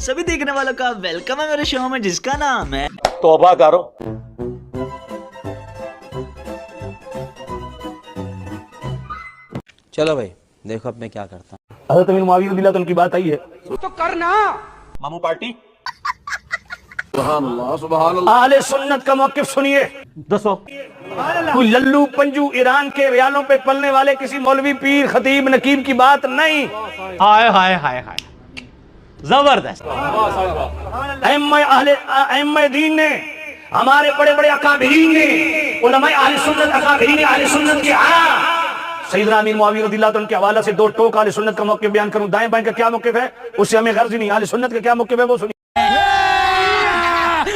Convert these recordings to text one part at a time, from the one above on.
सभी देखने वालों का वेलकम है मेरे शो में जिसका नाम है तौबा करो। चलो भाई देखो अब मैं क्या करता हूँ। हज़रत अमीर मुआविया रज़ी अल्लाह तआला की बात आई है तो करना मामू पार्टी आले सुन्नत का मौक़िफ़ सुनिए। दसो। कोई लल्लू पंजू ईरान के रियालों पे पलने वाले किसी मौलवी पीर खतीब नकीब की बात नहीं। हाय हाय हाय हाय, जबरदस्त। अइम्मा दीन ने, हमारे बड़े बड़े अकाबिरीन ने, उलमाए अहले सुन्नत, अकाबिरीन अहले सुन्नत के सैयदना अमीर मुआविया रज़ी अल्लाह तआला के हवाले से दो टोक अहले सुन्नत का मौक़िफ़ बयान करूं। दाएं बाएं का क्या मौक़िफ़ है उससे हमें गर्ज नहीं, अहले सुन्नत का क्या मौक़िफ़ है वो सुनिए।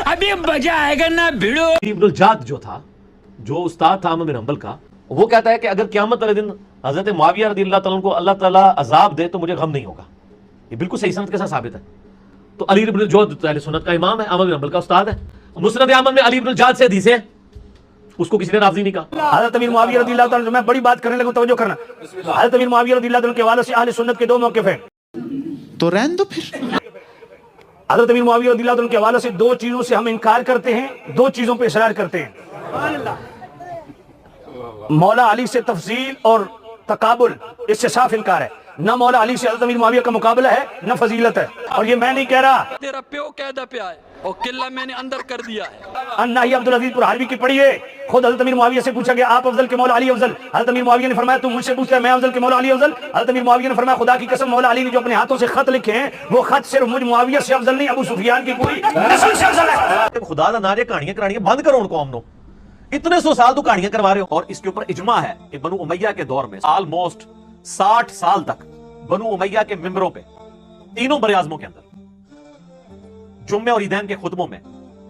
अभी मजा आएगा ना भिड़ो। इब्नुल जाद जो था, जो उस्ताद था अहमद बिन हंबल का, वो कहता है कि अगर क़यामत वाले दिन हज़रत मुआविया रज़ी अल्लाह तआला को अल्लाह ताला अज़ाब दे तो मुझे गम नहीं होगा। ये बिल्कुल सही सनद के साथ साबित है। तो अली इब्नुल जाद अहले सुन्नत का इमाम है, अहमद बिन हंबल का उस्ताद है। मुस्नद अहमद में अली इब्नुल जाद से हदीस है, उसको किसी ने राज़ी नहीं कहा। हज़रत अमीर मुआविया रज़ी अल्लाह तआला, मैं बड़ी बात करने लगा, तवज्जो करना। हज़रत अमीर मुआविया रज़ी अल्लाह तआला के हवाले से अहले सुन्नत के दो मौक़िफ़ हैं। तो रहने दो फिर। हज़रत अमीर मुआविया रज़ी अल्लाह तआला के हवाले से दो चीजों से हम इनकार करते हैं, दो चीजों पे इसरार करते हैं। मौला अली से तफजील और तकाबुल, इससे साफ इनकार है। न मौला अली से हज़रत अमीर मुआविया का मुकाबला है, न फजीलत है। और ये मैं नहीं कह रहा, तेरा प्यो कैदा पे आए और किला मैंने अंदर कर दिया है। अन्ना ही अब्दुल अजीज पुरहारवी की पढ़िए। खुद हज़रत अमीर मुआविया से पूछा गया, आप अफजल के मौला अली अफजल? हज़रत अमीर मुआविया ने फरमाया, तू मुझसे पूछता है मैं अफजल के मौला अली अफजल? हज़रत अमीर मुआविया ने फरमाया, खुदा की कसम मौला अली ने जो अपने हाथों से खत लिखे हैं वो खत सिर्फ मुझ मुआविया से अफजल नहीं, अबू सुफियान की पूरी नस्ल से अफजल है। खुदा दा नारे कहानियां बंद करो उनको, हमनो इतने 100 साल तो कहानियां करवा रहे हो। और इसके ऊपर इजमा है कि बनु उमैया के दौर में ऑलमोस्ट 60 साल तक बनु उमैया के मिंबरों पे, तीनों बरआज़मों के अंदर, जुम्मे और ईदैन के खुतबों में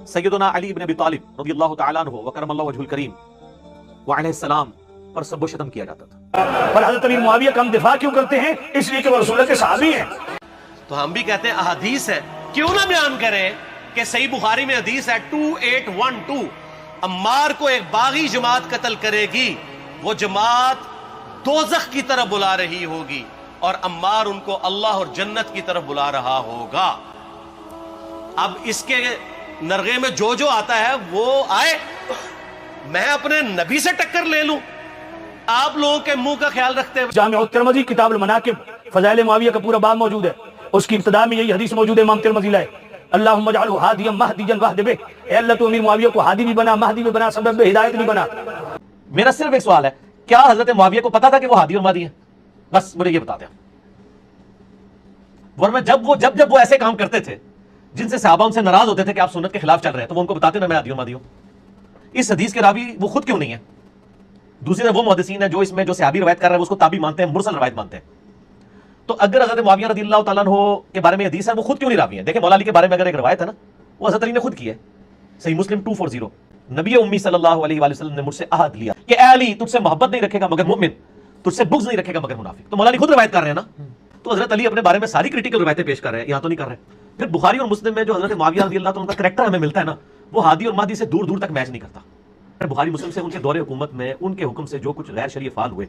सैयदना अली इब्न अबी तालिब रज़ियल्लाहु तआला अन्हु व करमल्लाहु वजहुल करीम व अलैहिस्सलाम पर सब व शतम किया जाता था। पर हज़रत अमीर मुआविया का हम दिफा क्यों करते हैं? इसलिए कि वो रसूल के सहाबी हैं। तो हम भी कहते हैं अहदीस है, क्यों ना बयान करें कि सही बुखारी में हदीस है 2812, अम्मार को एक बागी जमात कत्ल करेगी, वो जमात दोज़ख की तरफ बुला रही होगी और अम्मार उनको अल्लाह और जन्नत की तरफ बुला रहा होगा। अब इसके नरगे में जो जो आता है वो आए, मैं अपने नबी से टक्कर ले लूं? आप लोगों के मुंह का ख्याल रखते हुए जामिअ तिरमिज़ी किताबुल मनाकिब फ़ज़ाइल मुआविया का पूरा बाब मौजूद है। उसकी इब्तिदा में यही हदीस मौजूद है, इमाम तिरमिज़ी लाए, अल्लाहुम्मा जअलहु हादियन महदियन वहद बिह। ए अल्लाह तू अमीर मुआविया को हादी भी बना, महदी भी बना, सबब हिदायत भी बना। मेरा सिर्फ एक सवाल है, क्या हजरत मुआविया को पता था कि वो हादी और महदी है? बस मुझे ये बता दें। वरना जब वो ऐसे काम करते थे जिनसे सहाबा उनसे नाराज होते थे कि आप सुन्नत के खिलाफ चल रहे हैं, तो वो उनको बताते ना मैं हादी और महदी हूं। इस हदीस के रावी वो खुद क्यों नहीं है? दूसरी तरफ वो मुहद्दिसीन है जो इसमें जो सहाबी रवायत कर रहा है उसको ताबी मानते हैं, मुरसल रवायत मानते हैं। तो अगर हजरत मुआविया रज़ियल्लाहु तआला अन्हु के बारे में हदीस है, वो खुद क्यों नहीं रावी है? देखिए मौला अली के बारे में अगर एक रवायत है ना, वो हजरत अली ने खुद की है, सही मुस्लिम 240, नबी उम्मी सल्लल्लाहु अलैहि वसल्लम ने मुझसे अहद लिया कि ए अली तुझसे मोहब्बत नहीं रखेगा मगर मुमिन, तुझसे बुग़्ज़ नहीं रखेगा मगर मुनाफिक। तो मौला अली खुद रवायत कर रहे हैं ना, तो हजरत अली अपने बारे में सारी क्रिटिकल रवायतें पेश कर रहे हैं, यहां तो नहीं कर रहे। फिर बुखारी और मुस्लिम में जो हजरत मुआविया रज़ियल्लाहु तआला का करैक्टर हमें मिलता है ना, वो हादी और महदी से दूर दूर तक मैच नहीं करता। बुखारी मुस्लिम से उनके दौरे हुकूमत में उनके हुक्म से जो कुछ गैर शरई फाल हुए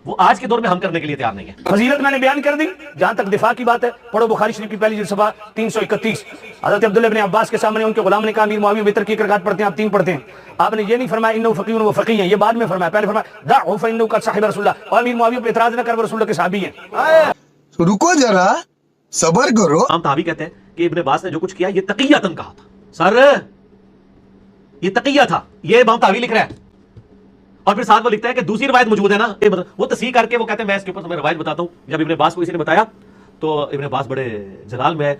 वो आज के दौर में हम करने के लिए तैयार नहीं है। फजीलत मैंने बयान कर दी। जहां तक दिफा की बात है, पढ़ो बुखारी शरीफ की पहली जिल्द सफ़ा 331। हज़रत अब्दुल्लाह इब्न अब्बास के सामने उनके गुलाम ने कहा, अमीर मुआविया वितर की रकात पढ़ते हैं, आप 3 पढ़ते हैं। आपने ये नहीं फरमाया इन्नहु फ़क़ीहुन व फ़क़ीह हैं, ये बाद में फरमाया। पहले फरमाया दअहु फ़इन्नहु क़द साहिब रसूलुल्लाह, और अमीर मुआविया पे इतराज़ न कर, वो रसूल के सहाबी हैं। रुको जरा, सबर करो। हम ताबी कहते हैं कि इब्न अब्बास ने जो कुछ किया ये तक़ियतन कहा था। सर ये तक़िया था, ये इमाम ताबी लिख रहा है। और फिर साथ वो लिखता है कि दूसरी रवायत मौजूद है ना, वो तस्हीह करके वो कहते हैं मैं इसके ऊपर तुम्हें रवायत बताता हूं। जब इब्न अब्बास को किसी ने बताया तो इब्न अब्बास बड़े जलाल में है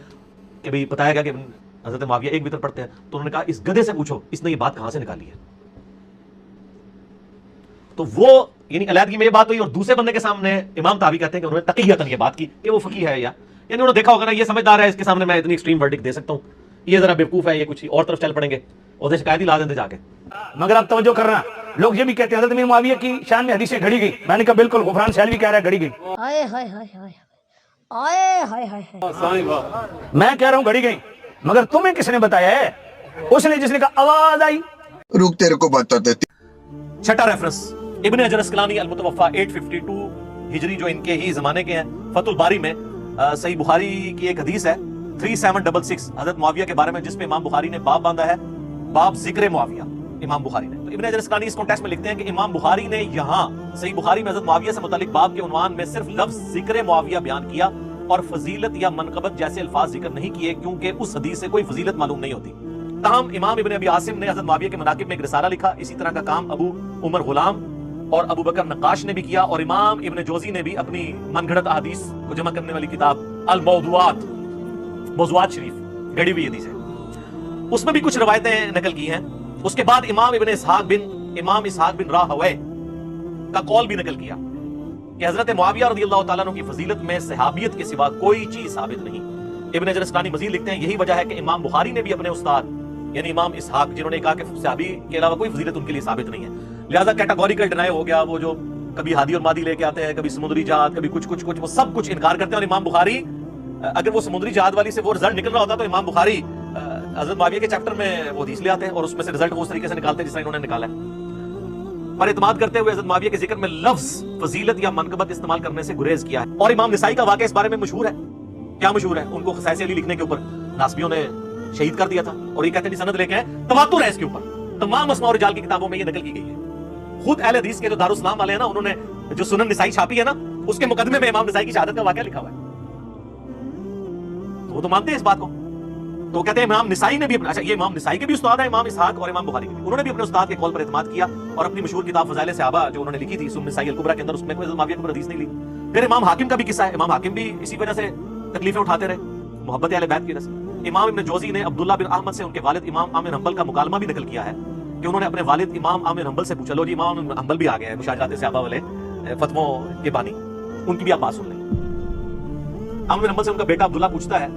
कि भाई बताया गया कि हज़रत मुआविया एक वितर पढ़ते हैं। तो उन्होंने कहा इस गधे से पूछो इसने ये बात कहां से निकाली है। तो वो यानी अलैदगी में ये बात हुई और दूसरे बंदे के सामने इमाम ताबी कहते हैं कि उन्होंने तक़ियतन ये बात की कि वो फ़क़ीह है, यानी उन्होंने देखा होगा ना ये समझदार है, इसके सामने मैं इतनी एक्सट्रीम वर्डिक्ट दे सकता हूं, ये जरा बेवकूफ है, ये कुछ और तरफ चल पड़ेंगे और शिकायत ही ला देंगे जाके। मगर आप तवज्जो करना, लोग ये भी कहते हैं हज़रत अमीर मुआविया की शान में हदीसें घड़ी गई। मैंने कहा बिल्कुल, गुफरान सैलवी कह रहा है घड़ी गई। आए हाय हाय हाय आए हाय हाय हाय, मैं कह रहा हूं घड़ी गई, मगर तुम्हें किसने बताया है? उसने जिसने कहा आवाज आई। रुक तेरे को बताते। छठा रेफरेंस इब्न हजर अस्कलानी अल-मुतवफ़ा 852 हिजरी जो इनके ही जमाने के हैं, फतुल बारी में सही बुखारी की एक हदीस है 3766 حضرت معاویہ کے بارے میں جس پہ امام بخاری نے باب باندھا ہے, باب ذکر معاویہ امام بخاری نے. تو ابن حجر اسقلانی اس کانٹیکسٹ میں لکھتے ہیں کہ امام بخاری نے یہاں صحیح بخاری میں حضرت معاویہ سے متعلق باب کے عنوان میں صرف لفظ ذکر معاویہ بیان کیا اور فضیلت یا منقبت جیسے الفاظ ذکر نہیں کیے, کیونکہ اس حدیث سے کوئی فضیلت معلوم نہیں ہوتی. تاہم امام ابن ابی عاصم نے حضرت معاویہ کے مناقب میں ایک رسالہ لکھا. اسی طرح کا کام ابو عمر غلام اور ابو بکر نقاش نے بھی کیا, اور امام ابن جوزی نے بھی اپنی من گھڑت احادیث کو جمع کرنے والی کتاب الموضوعات, موضوعات شریف گڑی ہوئی حدیث ہے, اس میں بھی کچھ روایتیں نقل کی ہیں. اس کے بعد امام اسحاق بن راہوے کا قول بھی نقل کیا کہ حضرت معاویہ رضی اللہ تعالیٰ عنہ کی فضیلت میں صحابیت کے سوا کوئی چیز ثابت نہیں. ابن حجر اسقلانی مزید لکھتے ہیں یہی وجہ ہے کہ امام بخاری نے بھی اپنے استاد یعنی امام اسحاق, جنہوں نے کہا کہ صحابی کے علاوہ کوئی فضیلت ان کے لیے ثابت نہیں ہے, لہذا کیٹاگوریکل ڈینائی ہو گیا. وہ جو کبھی ہادی اور مادی لے کے آتے ہیں, کبھی سمندری جہاد, کبھی کچھ وہ سب کچھ انکار کرتے ہیں. اور امام بخاری, اگر وہ سمندری جہاد والی سے وہ رزلٹ نکل رہا ہوتا تو امام بخاری حضرت معاویہ کے چیپٹر میں وہ حدیث لے آتے ہیں اور اس میں سے رزلٹ اس طریقے سے نکالتے ہیں جس طرح انہوں نے نکالا ہے. پر اعتماد کرتے ہوئے حضرت معاویہ کے ذکر میں لفظ فضیلت یا منقبت استعمال کرنے سے گریز کیا ہے. اور امام نسائی کا واقعہ اس بارے میں مشہور ہے. کیا مشہور ہے؟ ان کو خصائص علی لکھنے کے اوپر ناسبیوں نے شہید کر دیا تھا, اور یہ کہتے ہیں سند لے کے ہیں, تواتر ہے اس کے اوپر. تمام اسماء اور رجال کی کتابوں میں یہ نقل کی گئی ہے. خود اہل حدیث کے جو دارالاسلام والے ہیں نا, انہوں نے جو سنن نسائی چھاپی ہے نا, اس کے مقدمے میں امام نسائی کی شہادت کا واقعہ لکھا ہوا ہے. تو وہ تو مانتے ہیں اس بات کو. تو کہتے ہیں امام نسائی نے بھی, اچھا یہ امام نسائی کے بھی استاد ہیں امام اسحاق اور امام بخاری کے بھی, انہوں نے بھی اپنے استاد کے قول پر اعتماد کیا اور اپنی مشہور کتاب فضائل صحابہ جو انہوں نے لکھی تھی سنن نسائی الکبریٰ کے اندر, اس میں کوئی معاویہ کے اوپر حدیث نہیں لی. پھر امام حاکم کا بھی قصہ ہے. امام حاکم بھی اسی وجہ سے تکلیفیں اٹھاتے رہے, محبت اہل بیت کی وجہ سے. امام ابن جوزی نے عبداللہ بن احمد سے ان کے والد امام احمد حنبل کا مکالمہ بھی نقل کیا ہے کہ انہوں نے اپنے والد امام احمد حنبل سے پوچھا, لو جی امام حنبل بھی آ گئے ہیں, مشاجرات صحابہ والے فتووں کے بانی, ان کی بھی آپ بات سن لیں. احمد حنبل سے ان کا بیٹا عبداللہ پوچھتا ہے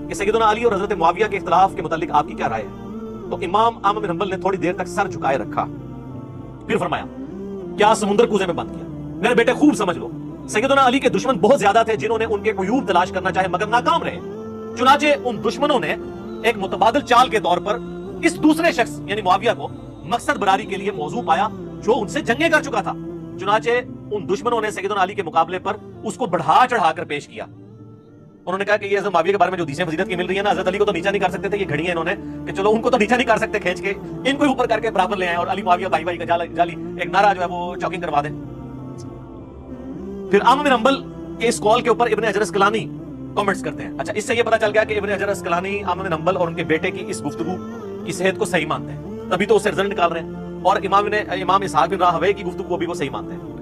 کہ سیدنا علی اور حضرت معاویہ کے اختلاف کے متعلق آپ کی کیا رائے ہے؟ تو امام احمد بن حنبل نے تھوڑی دیر تک سر جھکائے رکھا, پھر فرمایا کیا سمندر کوزے میں بند کیا؟ میرے بیٹے خوب سمجھ لو, سیدنا علی کے دشمن بہت زیادہ تھے جنہوں نے ان کے عیوب تلاش کرنا چاہے مگر ناکام رہے. چنانچہ ان دشمنوں نے ایک متبادل چال کے طور پر اس دوسرے شخص یعنی معاویہ کو مقصد براری کے لیے موضوع پایا جو ان سے جنگیں کر چکا تھا. چنانچہ ان دشمنوں نے سیدنا علی کے مقابلے پر اس کو بڑھا چڑھا کر پیش کیا. انہوں نے کہا کہ یہ حضرت معاویہ کے بارے میں جو حدیثیں فضیلت کی مل رہی ہیں نا, حضرت علی کو تو نیچا نہیں کر سکتے تھے, یہ گھڑی ہیں انہوں نے کہ چلو ان کو تو نیچا نہیں کر سکتے, کھینچ کے ان کو اوپر کر کے برابر لے آئے اور علی معاویہ بھائی بھائی کا جالی ایک نعرہ جو ہے وہ چوکنگ کروا دیں. پھر احمد بن حنبل کے اس قول کے اوپر ابن حجر اسقلانی کمنٹس کرتے ہیں. اچھا, اس سے یہ پتہ چل گیا کہ ابن حجر اسقلانی احمد بن حنبل اور ان کے بیٹے کی اس گفتگو کی صحت کو صحیح مانتے ہیں, تبھی تو اسے رزلٹ نکال رہے ہیں, اور امام اسحاق بن راہوے کی گفتگو کو بھی وہ صحیح مانتے ہیں.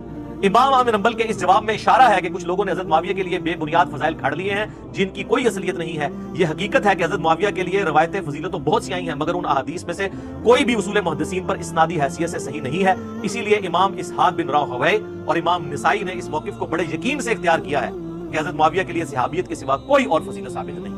امام احمد بن حنبل کے اس جواب میں اشارہ ہے کہ کچھ لوگوں نے حضرت معاویہ کے لیے بے بنیاد فضائل گھڑ لیے ہیں جن کی کوئی اصلیت نہیں ہے. یہ حقیقت ہے کہ حضرت معاویہ کے لیے روایتیں فضیلت تو بہت سی آئی ہیں, مگر ان احادیث میں سے کوئی بھی اصول محدثین پر اسنادی حیثیت سے صحیح نہیں ہے. اسی لیے امام اسحاق بن راہوے اور امام نسائی نے اس موقف کو بڑے یقین سے اختیار کیا ہے کہ حضرت معاویہ کے لیے صحابیت کے سوا کوئی اور فضیلت ثابت نہیں.